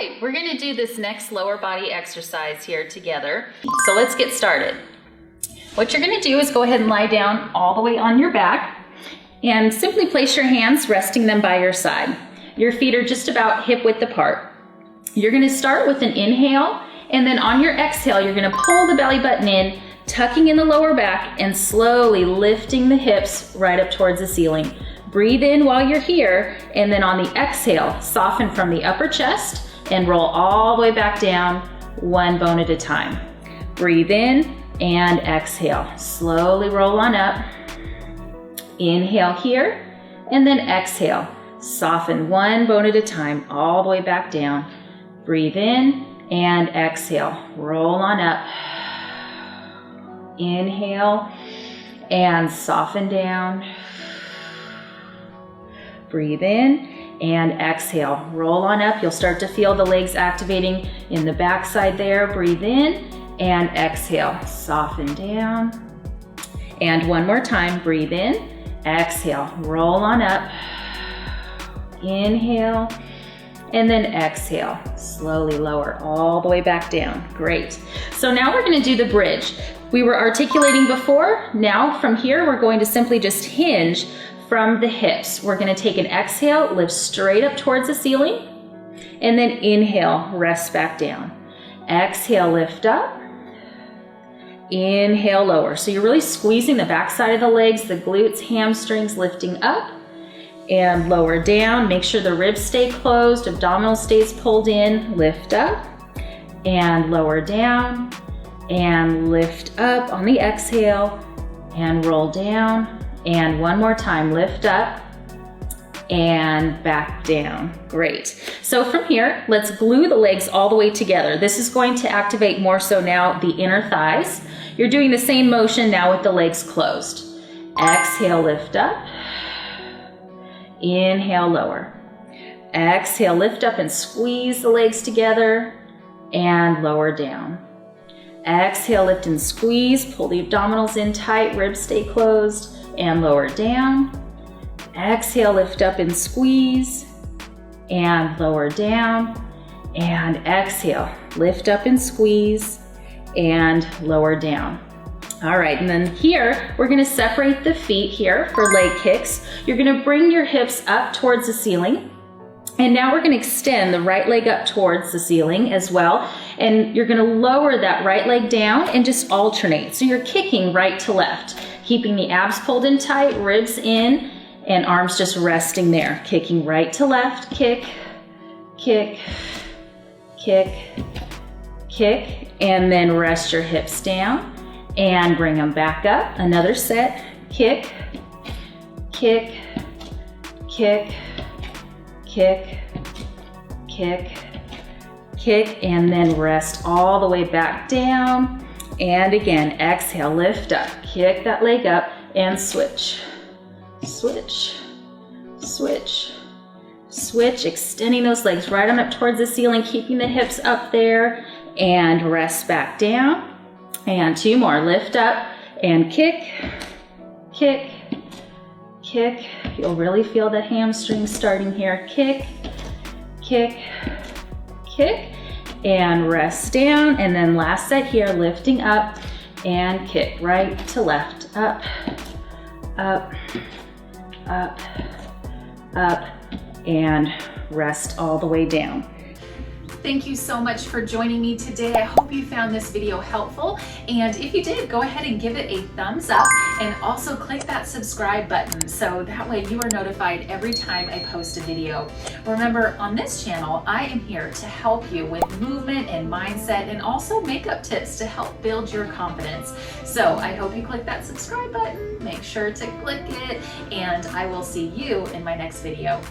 right, we're gonna do this next lower body exercise here together. So let's get started. What you're gonna do is go ahead and lie down all the way on your back and simply place your hands resting them by your side. Your feet are just about hip width apart. You're gonna start with an inhale, and then on your exhale, you're gonna pull the belly button in, tucking in the lower back and slowly lifting the hips right up towards the ceiling. Breathe in while you're here, and then on the exhale, soften from the upper chest and roll all the way back down, one bone at a time. Breathe in and exhale. Slowly roll on up. Inhale here, and then exhale. Soften one bone at a time, all the way back down. Breathe in and exhale. Roll on up. Inhale and soften down. Breathe in and exhale. Roll on up. You'll start to feel the legs activating in the back side there. Breathe in and exhale. Soften down. And one more time. Breathe in, exhale. Roll on up. Inhale and then exhale. Slowly lower all the way back down. Great. So now we're going to do the bridge. We were articulating before. Now from here, we're going to simply just hinge from the hips. We're going to take an exhale, lift straight up towards the ceiling, and then inhale, rest back down. Exhale, lift up. Inhale, lower. So you're really squeezing the back side of the legs, the glutes, hamstrings, lifting up and lower down. Make sure the ribs stay closed, abdominal stays pulled in. Lift up and lower down and lift up on the exhale and roll down. And one more time, lift up and back down. Great. So from here, let's glue the legs all the way together. This is going to activate more so now the inner thighs. You're doing the same motion now with the legs closed. Exhale, lift up. Inhale, lower. Exhale, lift up and squeeze the legs together and lower down. Exhale, lift and squeeze. Pull the abdominals in tight, ribs stay closed. And lower down. Exhale, lift up and squeeze and lower down. And exhale, lift up and squeeze and lower down. All right, and then here, we're gonna separate the feet here for leg kicks. You're gonna bring your hips up towards the ceiling. And now we're gonna extend the right leg up towards the ceiling as well. And you're gonna lower that right leg down and just alternate. So you're kicking right to left, keeping the abs pulled in tight, ribs in, and arms just resting there. Kicking right to left, kick, kick, kick, kick, and then rest your hips down and bring them back up. Another set, kick, kick, kick, kick, kick, kick, and then rest all the way back down. And again, exhale, lift up, kick that leg up and switch, switch, switch, switch, extending those legs right on up towards the ceiling, keeping the hips up there and rest back down. And two more, lift up and kick, kick, kick. You'll really feel that hamstring starting here. Kick, kick, kick, and rest down. And then last set here, lifting up and kick right to left. Up, up, up, up, and rest all the way down. Thank you so much for joining me today. I hope you found this video helpful. And if you did, go ahead and give it a thumbs up and also click that subscribe button so that way you are notified every time I post a video. Remember, on this channel, I am here to help you with movement and mindset and also makeup tips to help build your confidence. So I hope you click that subscribe button, make sure to click it, and I will see you in my next video.